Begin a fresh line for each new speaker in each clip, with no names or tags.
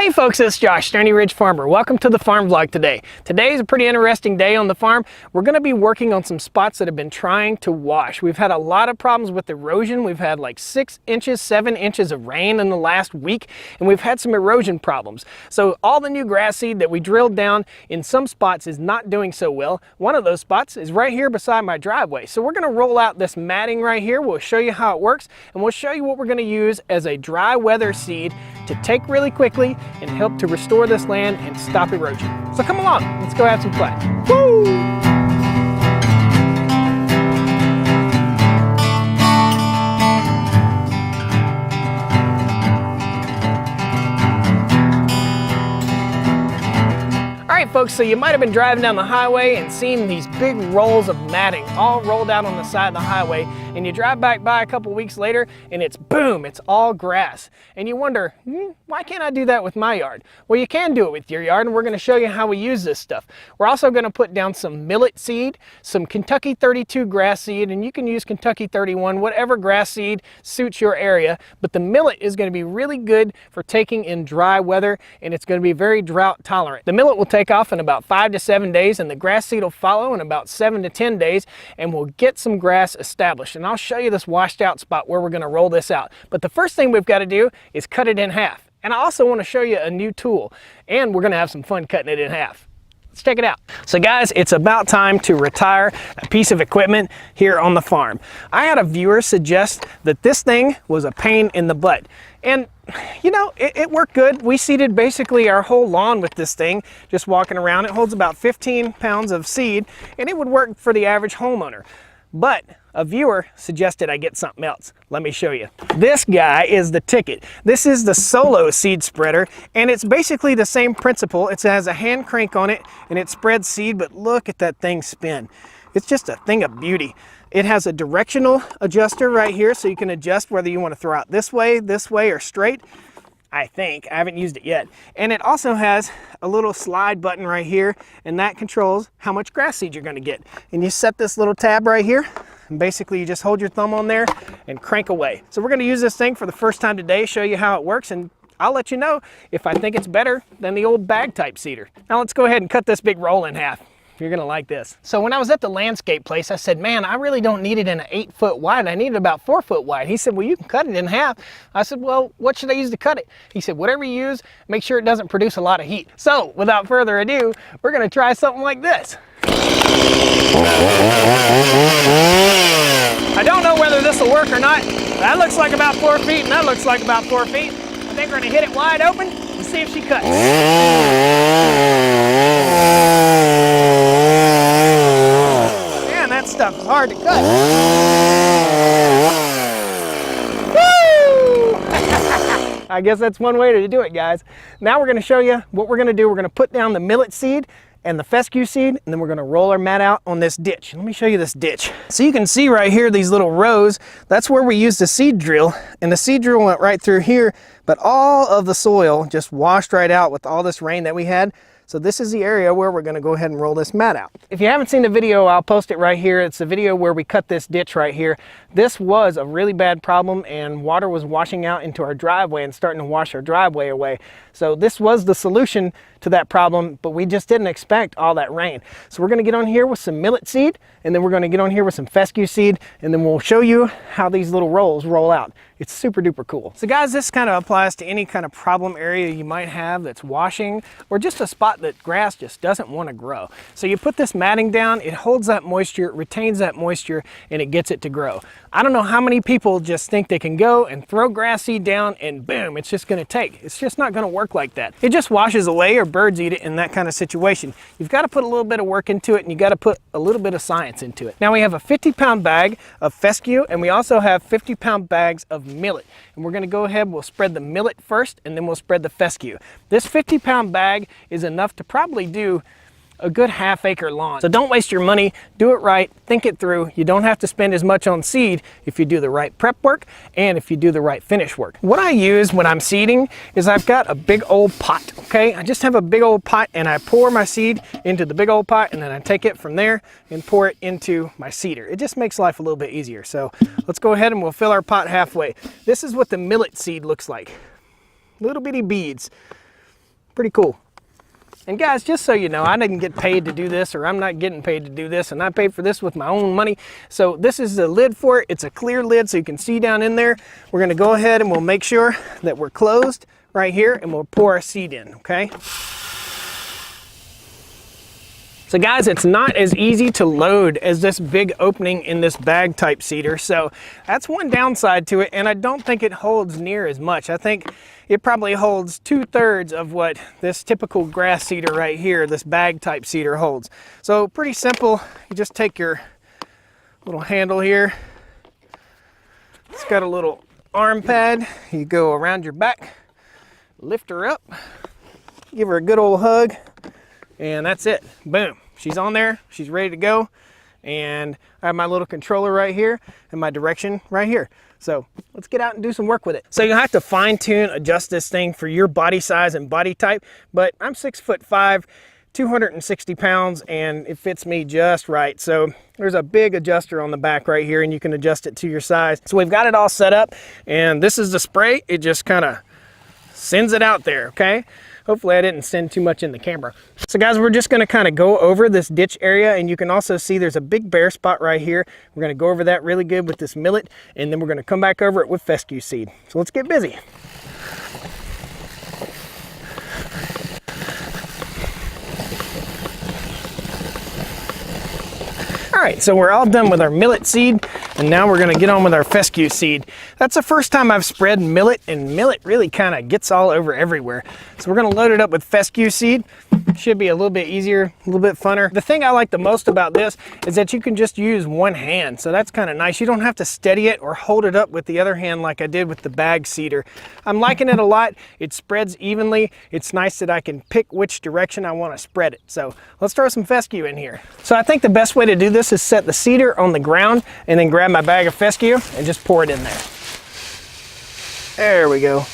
Hey folks, it's Josh, Stony Ridge Farmer. Welcome to the farm vlog today. Today is a pretty interesting day on the farm. We're going to be working on some spots that have been trying to wash. We've had a lot of problems with erosion. We've had like 6 inches, 7 inches of rain in the last week, and we've had some erosion problems. So all the new grass seed that we drilled down in some spots is not doing so well. One of those spots is right here beside my driveway. So we're going to roll out this matting right here. We'll show you how it works, and we'll show you what we're going to use as a dry weather seed to take really quickly and help to restore this land and stop erosion. So come along, let's go have some fun. Woo! Folks, so you might have been driving down the highway and seen these big rolls of matting all rolled out on the side of the highway, and you drive back by a couple weeks later and it's boom, it's all grass. And you wonder, why can't I do that with my yard? Well, you can do it with your yard, and we're going to show you how we use this stuff. We're also going to put down some millet seed, some Kentucky 32 grass seed, and you can use Kentucky 31, whatever grass seed suits your area, but the millet is going to be really good for taking in dry weather, and it's going to be very drought tolerant. The millet will take off in about 5 to 7 days, and the grass seed will follow in about 7 to 10 days, and we'll get some grass established. And I'll show you this washed out spot where we're going to roll this out. But the first thing we've got to do is cut it in half. And I also want to show you a new tool, and we're going to have some fun cutting it in half. Let's check it out. So guys, it's about time to retire a piece of equipment here on the farm. I had a viewer suggest that this thing was a pain in the butt. And you know, it worked good. We seeded basically our whole lawn with this thing, just walking around. It holds about 15 pounds of seed, and it would work for the average homeowner. But a viewer suggested I get something else. Let me show you. This guy is the ticket. This is the Solo seed spreader, and it's basically the same principle. It has a hand crank on it, and it spreads seed, but look at that thing spin. It's just a thing of beauty. It has a directional adjuster right here, so you can adjust whether you want to throw out this way, or straight. I think. I haven't used it yet. And it also has a little slide button right here, and that controls how much grass seed you're going to get. And you set this little tab right here, and basically you just hold your thumb on there and crank away. So we're going to use this thing for the first time today, show you how it works, and I'll let you know if I think it's better than the old bag type seeder. Now let's go ahead and cut this big roll in half. You're gonna like this. So when I was at the landscape place, I said, man, I really don't need it in an 8 foot wide. I need it about 4 foot wide. He said, well, you can cut it in half. I said, well, what should I use to cut it? He said, whatever you use, make sure it doesn't produce a lot of heat. So without further ado, we're gonna try something like this. I don't know whether this will work or not. That looks like about 4 feet, and that looks like about 4 feet. I think we're gonna hit it wide open and see if she cuts. That stuff is hard to cut. Woo! I guess that's one way to do it, guys. Now we're going to show you what we're going to do. We're going to put down the millet seed and the fescue seed, and then we're going to roll our mat out on this ditch. Let me show you this ditch. So you can see right here these little rows. That's where we used the seed drill, and the seed drill went right through here, but all of the soil just washed right out with all this rain that we had. So this is the area where we're going to go ahead and roll this mat out. If you haven't seen the video, I'll post it right here. It's the video where we cut this ditch right here. This was a really bad problem, and water was washing out into our driveway and starting to wash our driveway away. So this was the solution to that problem, but we just didn't expect all that rain. So we're going to get on here with some millet seed, and then we're going to get on here with some fescue seed, and then we'll show you how these little rolls roll out. It's super duper cool. So guys, this kind of applies to any kind of problem area you might have that's washing, or just a spot that grass just doesn't want to grow. So you put this matting down, it holds that moisture, it retains that moisture, and it gets it to grow. I don't know how many people just think they can go and throw grass seed down and boom, it's just going to take. It's just not going to work like that. It just washes away, or birds eat it in that kind of situation. You've got to put a little bit of work into it, and you got to put a little bit of science into it. Now we have a 50-pound bag of fescue, and we also have 50-pound bags of millet. And we're going to go ahead, we'll spread the millet first, and then we'll spread the fescue. This 50-pound bag is enough to probably do a good half-acre lawn. So don't waste your money, do it right, think it through. You don't have to spend as much on seed if you do the right prep work and if you do the right finish work. What I use when I'm seeding is I've got a big old pot, okay? I just have a big old pot, and I pour my seed into the big old pot, and then I take it from there and pour it into my seeder. It just makes life a little bit easier. So let's go ahead and we'll fill our pot halfway. This is what the millet seed looks like. Little bitty beads. Pretty cool. And guys, just so you know, I didn't get paid to do this, or I'm not getting paid to do this, and I paid for this with my own money. So this is the lid for it. It's a clear lid so you can see down in there. We're gonna go ahead and we'll make sure that we're closed right here, and we'll pour our seed in, okay? So guys, it's not as easy to load as this big opening in this bag type seeder. So that's one downside to it, and I don't think it holds near as much. I think it probably holds 2/3 of what this typical grass seeder right here, this bag type seeder, holds. So pretty simple. You just take your little handle here. It's got a little arm pad. You go around your back, lift her up, give her a good old hug, and that's it. Boom. She's on there. She's ready to go. And I have my little controller right here and my direction right here. So let's get out and do some work with it. So you'll have to fine tune, adjust this thing for your body size and body type, but I'm 6'5", 260 pounds, and it fits me just right. So there's a big adjuster on the back right here, and you can adjust it to your size. So we've got it all set up, and this is the spray. It just kind of sends it out there, okay? Hopefully I didn't send too much in the camera. So guys, we're just gonna kind of go over this ditch area, and you can also see there's a big bare spot right here. We're gonna go over that really good with this millet, and then we're gonna come back over it with fescue seed. So let's get busy. All right, so we're all done with our millet seed, and now we're gonna get on with our fescue seed. That's the first time I've spread millet, and millet really kind of gets all over everywhere. So we're gonna load it up with fescue seed. Should be a little bit easier, a little bit funner. The thing I like the most about this is that you can just use one hand, so that's kind of nice. You don't have to steady it or hold it up with the other hand like I did with the bag seeder. I'm liking it a lot. It spreads evenly. It's nice that I can pick which direction I want to spread it. So let's throw some fescue in here. So I think the best way to do this is set the seeder on the ground and then grab my bag of fescue and just pour it in there. There we go.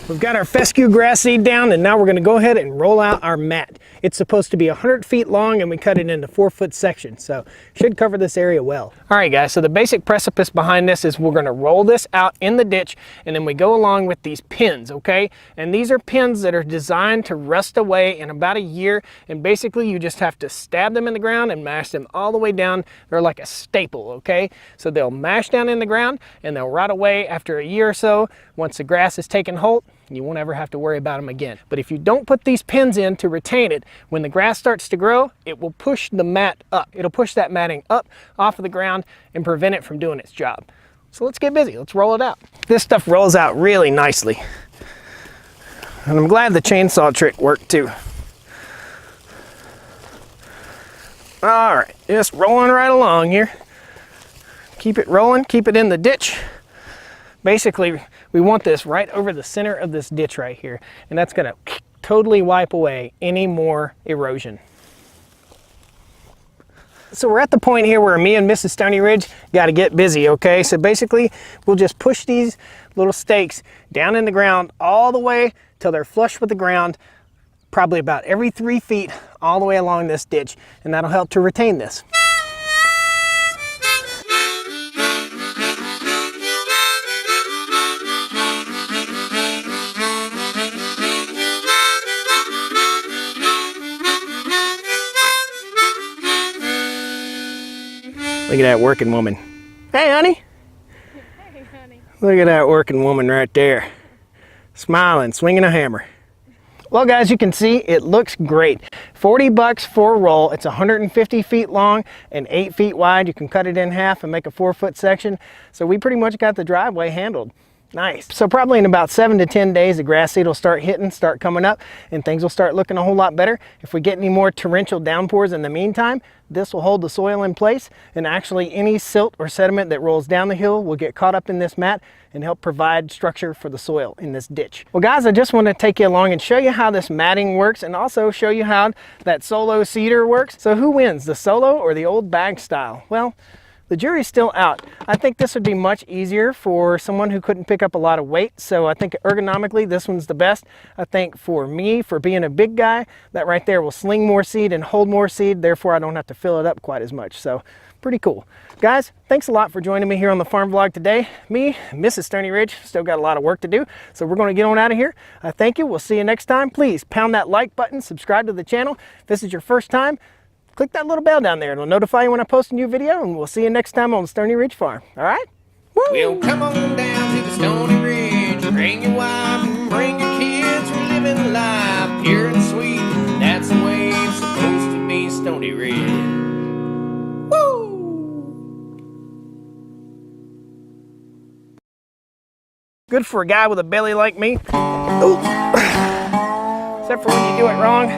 We've got our fescue grass seed down, and now we're gonna go ahead and roll out our mat. It's supposed to be 100 feet long, and we cut it into 4-foot sections, so should cover this area well. All right guys, so the basic precipice behind this is we're gonna roll this out in the ditch, and then we go along with these pins, okay? And these are pins that are designed to rust away in about a year, and basically you just have to stab them in the ground and mash them all the way down. They're like a staple, okay? So they'll mash down in the ground, and they'll rot away after a year or so. Once the grass has taken hold, you won't ever have to worry about them again. But if you don't put these pins in to retain it, when the grass starts to grow, it will push the mat up. It'll push that matting up off of the ground and prevent it from doing its job. So let's get busy, let's roll it out. This stuff rolls out really nicely. And I'm glad the chainsaw trick worked too. All right, just rolling right along here. Keep it rolling, keep it in the ditch. Basically, we want this right over the center of this ditch right here, and that's gonna totally wipe away any more erosion. So we're at the point here where me and Mrs. Stony Ridge gotta get busy, okay? So basically, we'll just push these little stakes down in the ground all the way till they're flush with the ground, probably about every 3 feet all the way along this ditch, and that'll help to retain this. Look at that working woman. Hey, honey.
Hey, honey.
Look at that working woman right there. Smiling, swinging a hammer. Well, guys, you can see it looks great. 40 bucks for a roll. It's 150 feet long and 8 feet wide. You can cut it in half and make a 4-foot section. So we pretty much got the driveway handled. Nice. So probably in about 7 to 10 days, the grass seed will start hitting, start coming up, and things will start looking a whole lot better. If we get any more torrential downpours in the meantime, this will hold the soil in place, and actually any silt or sediment that rolls down the hill will get caught up in this mat and help provide structure for the soil in this ditch. Well guys, I just want to take you along and show you how this matting works, and also show you how that solo seeder works. So who wins, the solo or the old bag style? Well, the jury's still out. I think this would be much easier for someone who couldn't pick up a lot of weight. So I think ergonomically, this one's the best. I think for me, for being a big guy, that right there will sling more seed and hold more seed. Therefore, I don't have to fill it up quite as much. So pretty cool. Guys, thanks a lot for joining me here on the farm vlog today. Me, Mrs. Stony Ridge, still got a lot of work to do. So we're going to get on out of here. Thank you. We'll see you next time. Please pound that like button, subscribe to the channel. If this is your first time, click that little bell down there. It'll notify you when I post a new video, and we'll see you next time on Stony Ridge Farm. All right? Woo!
Well, come on down to the Stony Ridge. Bring your wife and bring your kids. We're living life pure and sweet. That's the way it's supposed to be, Stony Ridge. Woo!
Good for a guy with a belly like me. Ooh. Except for when you do it wrong.